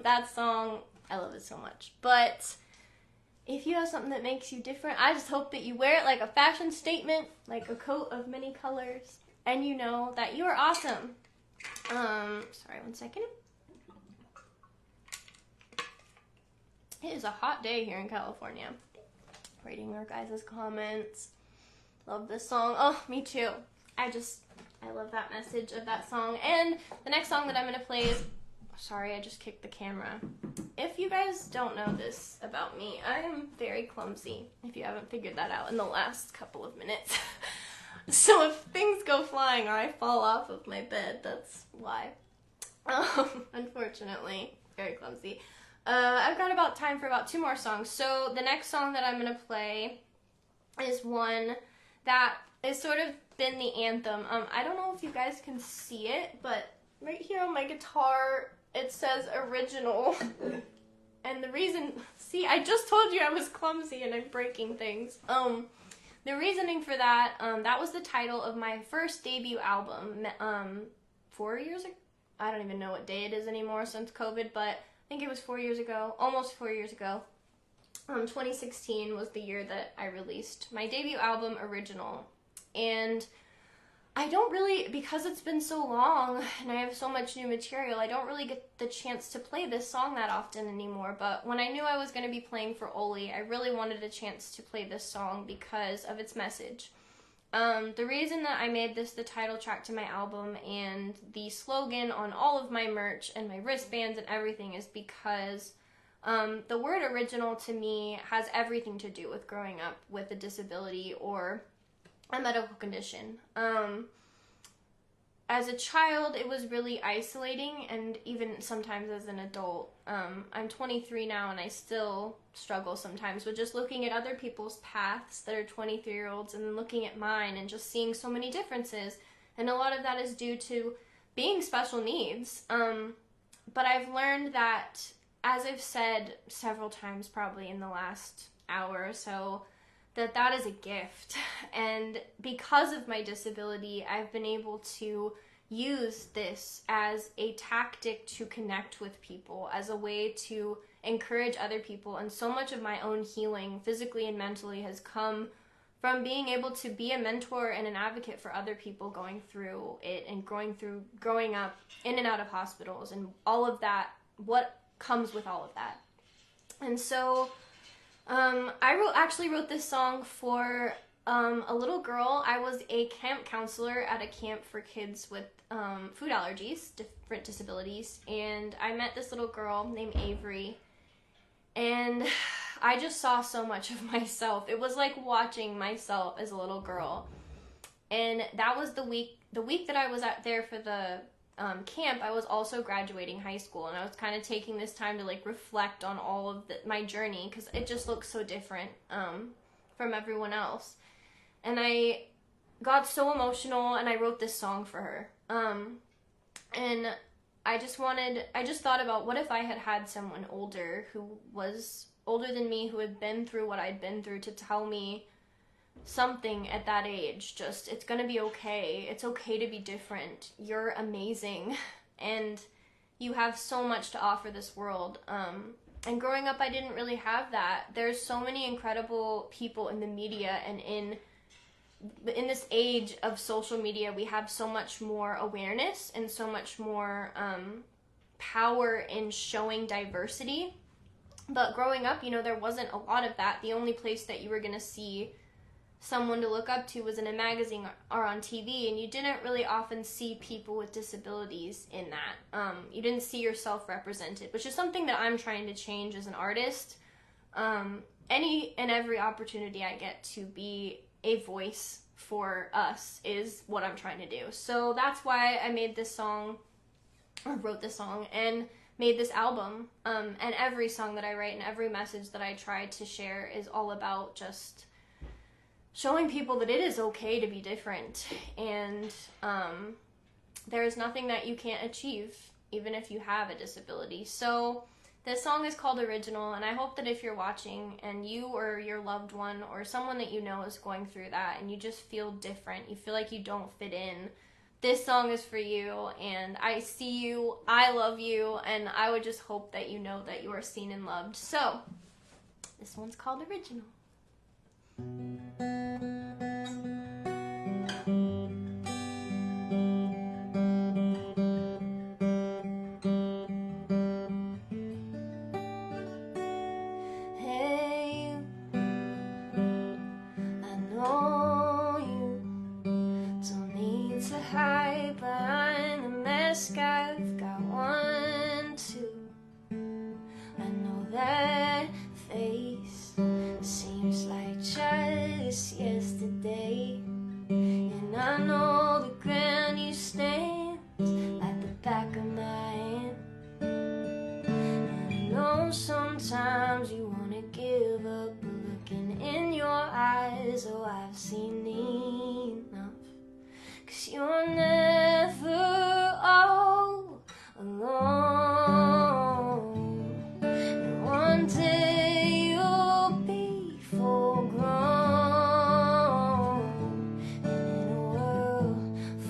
That song, I love it so much. But if you have something that makes you different, I just hope that you wear it like a fashion statement, like a coat of many colors, and you know that you are awesome. Sorry, one second. It is a hot day here in California. Reading your guys' comments. Love this song. Oh, me too. I love that message of that song. And the next song that I'm going to play is... Sorry, I just kicked the camera. If you guys don't know this about me, I am very clumsy, if you haven't figured that out in the last couple of minutes. So if things go flying or I fall off of my bed, that's why. Unfortunately, very clumsy. I've got time for about 2 more songs. So the next song that I'm going to play is one that has sort of been the anthem. I don't know if you guys can see it, but right here on my guitar, it says original. And the reason, see, I just told you I was clumsy and I'm breaking things. The reasoning for that, that was the title of my first debut album, 4 years ago. I don't even know what day it is anymore since COVID, but I think it was 4 years ago, almost 4 years ago. 2016 was the year that I released my debut album, Original. And I don't really, because it's been so long and I have so much new material, I don't really get the chance to play this song that often anymore. But when I knew I was going to be playing for Oley, I really wanted a chance to play this song because of its message. The reason that I made this the title track to my album and the slogan on all of my merch and my wristbands and everything is because the word original to me has everything to do with growing up with a disability or a medical condition. As a child, it was really isolating, and even sometimes as an adult. I'm 23 now, and I still struggle sometimes with just looking at other people's paths that are 23-year-olds and then looking at mine and just seeing so many differences. And a lot of that is due to being special needs. But I've learned that, as I've said several times probably in the last hour or so, that is a gift. And because of my disability, I've been able to use this as a tactic to connect with people, as a way to encourage other people. And so much of my own healing, physically and mentally, has come from being able to be a mentor and an advocate for other people going through it and growing up in and out of hospitals and all of that, what comes with all of that. And so I actually wrote this song for a little girl. I was a camp counselor at a camp for kids with food allergies, different disabilities, and I met this little girl named Avery, and I just saw so much of myself. It was like watching myself as a little girl. And that was the week that I was there for the camp. I was also graduating high school, and I was kind of taking this time to like reflect on all of my journey, because it just looks so different from everyone else. And I got so emotional, and I wrote this song for her. And I just thought about, what if I had had someone older who was older than me, who had been through what I'd been through, to tell me something at that age. Just, it's gonna be okay. It's okay to be different. You're amazing. And you have so much to offer this world. And growing up, I didn't really have that. There's so many incredible people in the media, and in this age of social media, we have so much more awareness and so much more power in showing diversity. But growing up, there wasn't a lot of that. The only place that you were going to see someone to look up to was in a magazine or on TV, and you didn't really often see people with disabilities in that. You didn't see yourself represented, which is something that I'm trying to change as an artist. Any and every opportunity I get to be a voice for us is what I'm trying to do. So that's why I made this song, or wrote this song, and made this album. And every song that I write and every message that I try to share is all about just showing people that it is okay to be different, and there is nothing that you can't achieve, even if you have a disability. So this song is called Original, and I hope that if you're watching and you or your loved one or someone that you know is going through that, and you just feel different, you feel like you don't fit in, this song is for you, and I see you, I love you, and I would just hope that you know that you are seen and loved. So, this one's called Original. Hey, I know you don't need to hide behind the mask. I've got one too. I know that face seems like just yesterday, and I know the ground you stand like the back of my hand. And I know sometimes you wanna give up, but looking in your eyes, oh, I've seen enough. 'Cause you're never all alone, and one day you'll be full grown. And in a world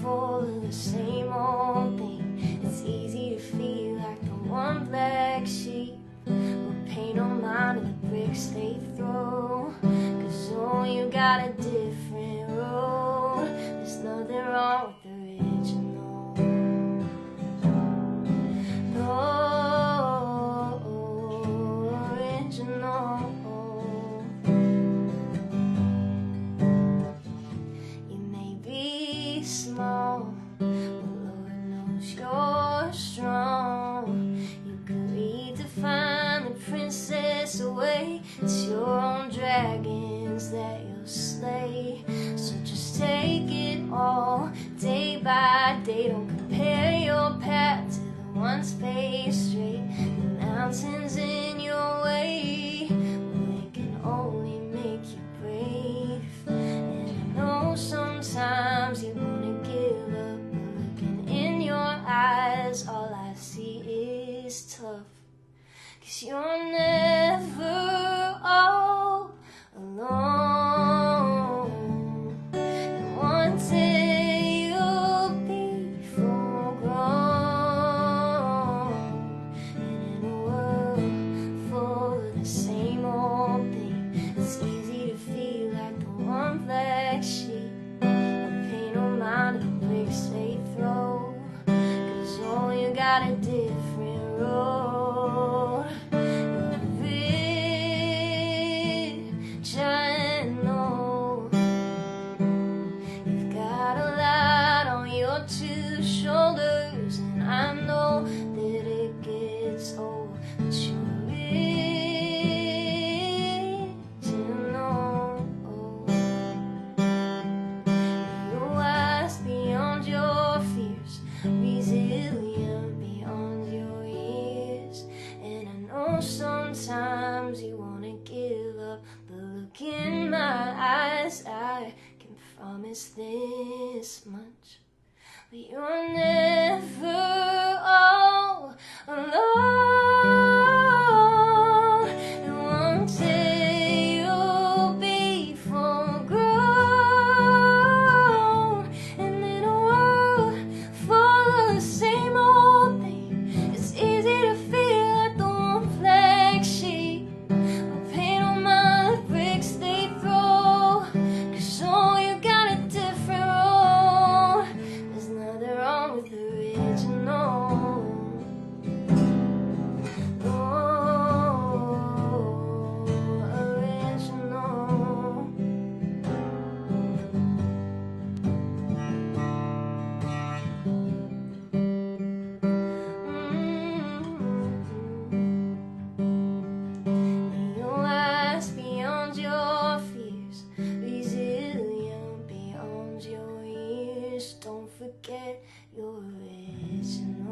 full of the same old thing, it's easy to feel like the one black sheep will pay no mind to the bricks they throw. 'Cause oh, you got a different road. There's nothing wrong with the original. No, original. You may be small, but Lord knows you're strong. You could redefine the princess away. It's your own dragons that you'll slay. So just take it all day by day. Don't compare your path to the ones faced straight. The mountains in your way, well, they can only make you brave. And I know sometimes you wanna give up, but looking in your eyes, all I see is tough. 'Cause you're never all alone, and one day you'll be full grown. And in a world full of the same old thing, it's easy to feel like the one black sheep will pay no mind to the bricks they throw. 'Cause oh, you got a different road. You've got a lot on your two shoulders, and I know that it gets old, but you're original. You're wise beyond your fears, resilient beyond your years. And I know sometimes you wanna give up, but look in my eyes, I can promise this much: but you're never all alone. And one day you'll be full grown. And in a world full of the same old thing, it's easy to feel like the one black sheep will pay no mind the bricks they throw. 'Cause oh, you got a different road. There's nothing wrong with the original. Oh, original. You're wise beyond your fears, resilient beyond your years. Don't forget your original.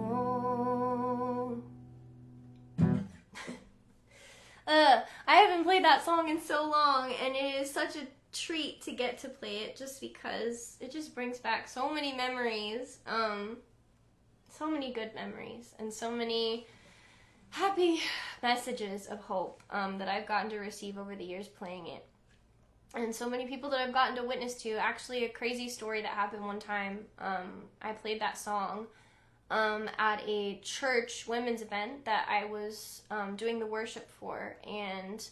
I haven't played that song in so long, and it is such a treat to get to play it, just because it just brings back so many memories, so many good memories, and so many happy messages of hope that I've gotten to receive over the years playing it. and so many people that I've gotten to witness to. Actually, a crazy story that happened one time. I played that song at a church women's event that I was doing the worship for, and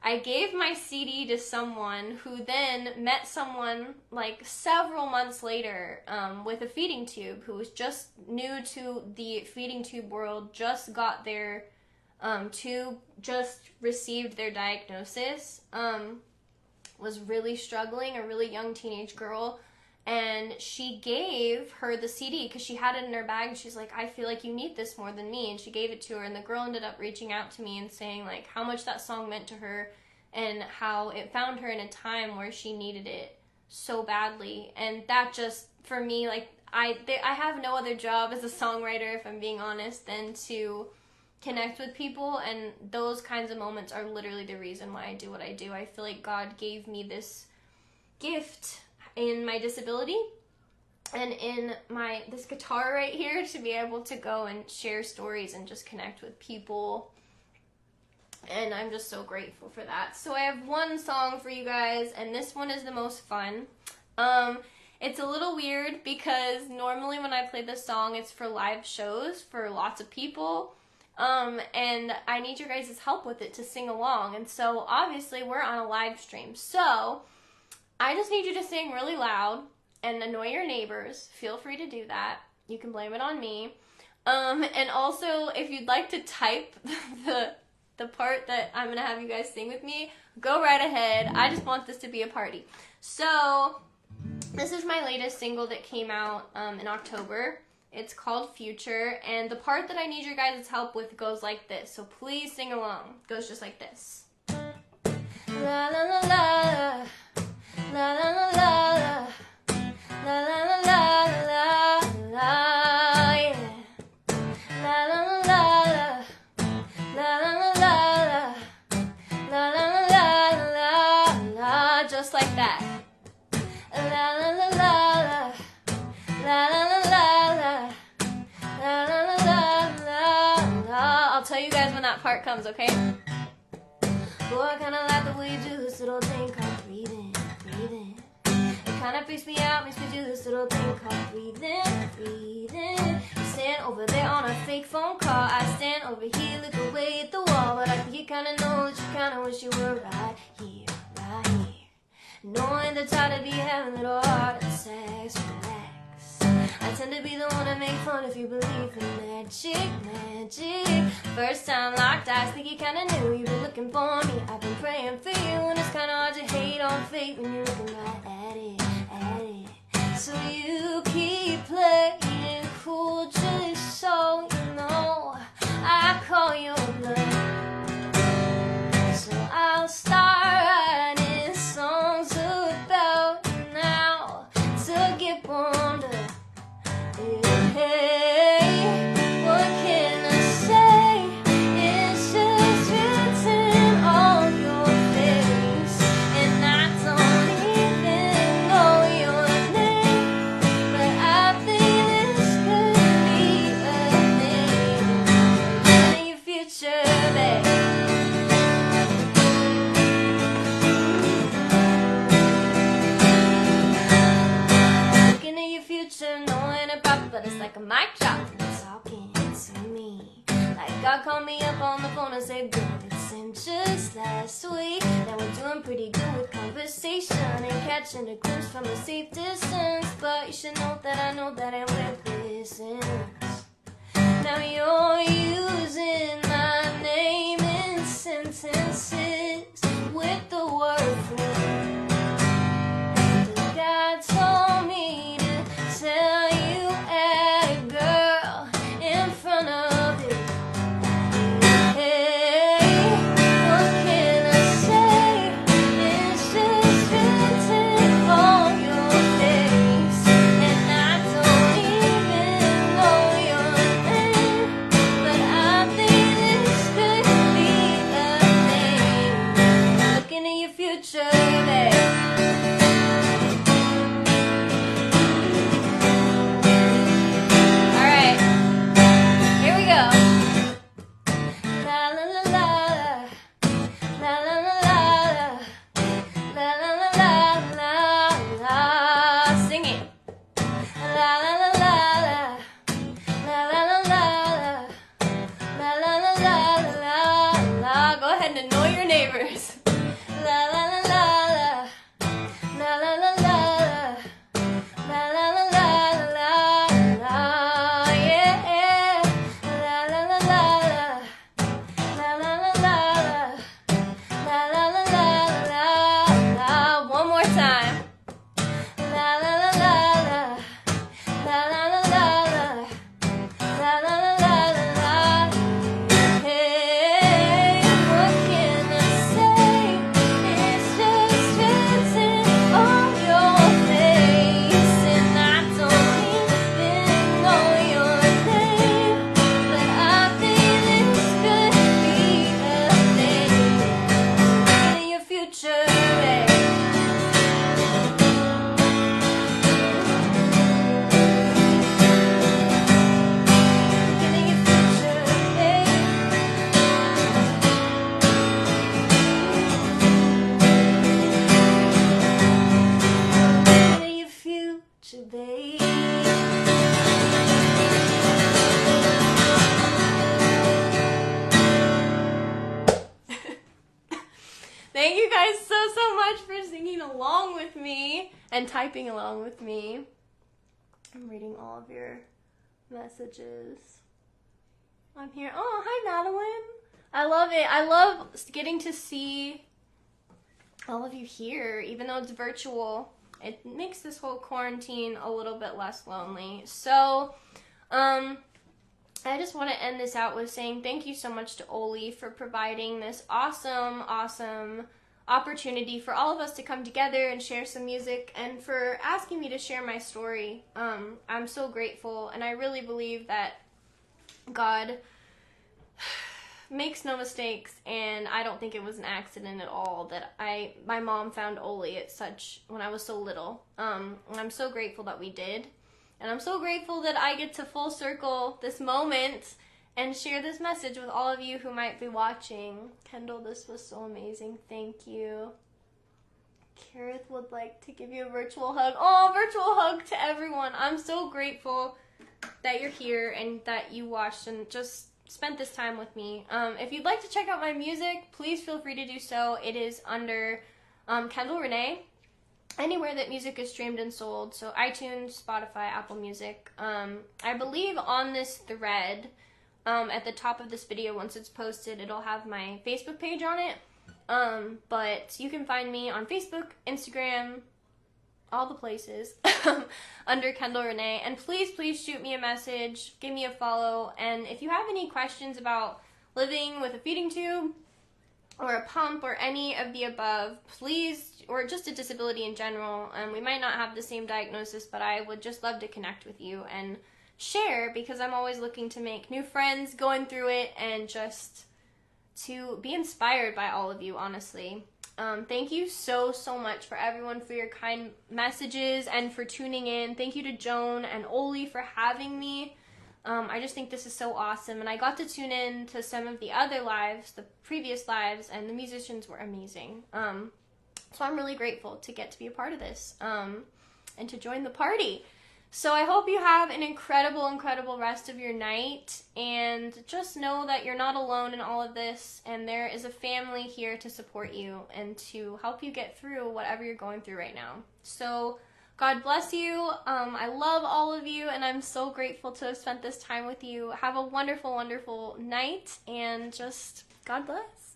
I gave my CD to someone who then met someone like several months later with a feeding tube, who was just new to the feeding tube world, just got their tube, just received their diagnosis, was really struggling, a really young teenage girl. And she gave her the CD because she had it in her bag. And she's like, I feel like you need this more than me. And she gave it to her. And the girl ended up reaching out to me and saying like how much that song meant to her and how it found her in a time where she needed it so badly. And that just, for me, like I have no other job as a songwriter, if I'm being honest, than to connect with people. And those kinds of moments are literally the reason why I do what I do. I feel like God gave me this gift in my disability and in this guitar right here to be able to go and share stories and just connect with people, and I'm just so grateful for that. So I have one song for you guys, and this one is the most fun. It's a little weird because normally when I play this song it's for live shows for lots of people, and I need your guys' help with it to sing along. And so obviously we're on a live stream, so I just need you to sing really loud and annoy your neighbors. Feel free to do that. You can blame it on me. And also, if you'd like to type the part that I'm going to have you guys sing with me, go right ahead. I just want this to be a party. So, this is my latest single that came out in October. It's called Future, and the part that I need your guys' help with goes like this. So please sing along. It goes just like this. La la la la. La la la la, la la la la la la, yeah. La la la la, la la la la, la la la la la, just like that. La la la la, la la la la, la la la la la. I'll tell you guys when that part comes, okay? Boy, I kinda like the way you do this little thing called breathing. It kinda freaks me out, makes me do this little thing called breathing. You stand over there on a fake phone call, I stand over here, look away at the wall, but I think you kinda know that you kinda wish you were right here. Knowing the tired of you having little heart attacks, relax. I tend to be the one to make fun if you believe in magic. First time locked eyes, think you kinda knew you were looking for me. I've been praying for you, and it's kinda hard to hate on fate when you're looking right at it. So you keep playing cool just so you know I call your bluff. So I'll start writing songs about you now to get warmed up. Hey, what can I say? It's just written on your face, and I don't even know your name, but I think this could be a name. In your future, babe. Looking at your future, knowing about it, but it's like a mic drop. You're talking to me like God called me up on the phone and said, girl, it seemed just last week. Now we're doing pretty good with conversation and catching a glimpse from a safe distance, but you should know that I know that I'm with listens. Now you're using my name in sentences with the word for. God told me to tell you a girl in front of you. Hey, what can I say? It's just written on your face, and I don't even know your name, but I think this could be a name. Looking at your future, babe. Should they? Thank you guys so much for singing along with me and typing along with me. I'm reading all of your messages. I'm here. Oh, hi, Madeline. I love it. I love getting to see all of you here, even though it's virtual. It makes this whole quarantine a little bit less lonely. So, I just want to end this out with saying thank you so much to Oley for providing this awesome opportunity for all of us to come together and share some music, and for asking me to share my story. I'm so grateful, and I really believe that God makes no mistakes, and I don't think it was an accident at all that my mom found Oley when I was so little. And I'm so grateful that we did. And I'm so grateful that I get to full circle this moment and share this message with all of you who might be watching. Kendall, this was so amazing. Thank you. Kareth would like to give you a virtual hug. Oh, virtual hug to everyone. I'm so grateful that you're here and that you watched and just spent this time with me. If you'd like to check out my music, please feel free to do so. It is under Kendall Renee, anywhere that music is streamed and sold. So iTunes, Spotify, Apple Music. I believe on this thread, at the top of this video, once it's posted, it'll have my Facebook page on it. But you can find me on Facebook, Instagram, all the places, under Kendall Renee. And please shoot me a message, give me a follow. And if you have any questions about living with a feeding tube or a pump or any of the above, please, or just a disability in general, we might not have the same diagnosis, but I would just love to connect with you and share, because I'm always looking to make new friends going through it and just to be inspired by all of you, honestly. Thank you so much for everyone, for your kind messages and for tuning in. Thank you to Joan and Oley for having me. I just think this is so awesome, and I got to tune in to some of the other lives, the previous lives, and the musicians were amazing. So I'm really grateful to get to be a part of this, and to join the party. So I hope you have an incredible rest of your night, and just know that you're not alone in all of this, and there is a family here to support you and to help you get through whatever you're going through right now. So God bless you. I love all of you, and I'm so grateful to have spent this time with you. Have a wonderful night, and just God bless.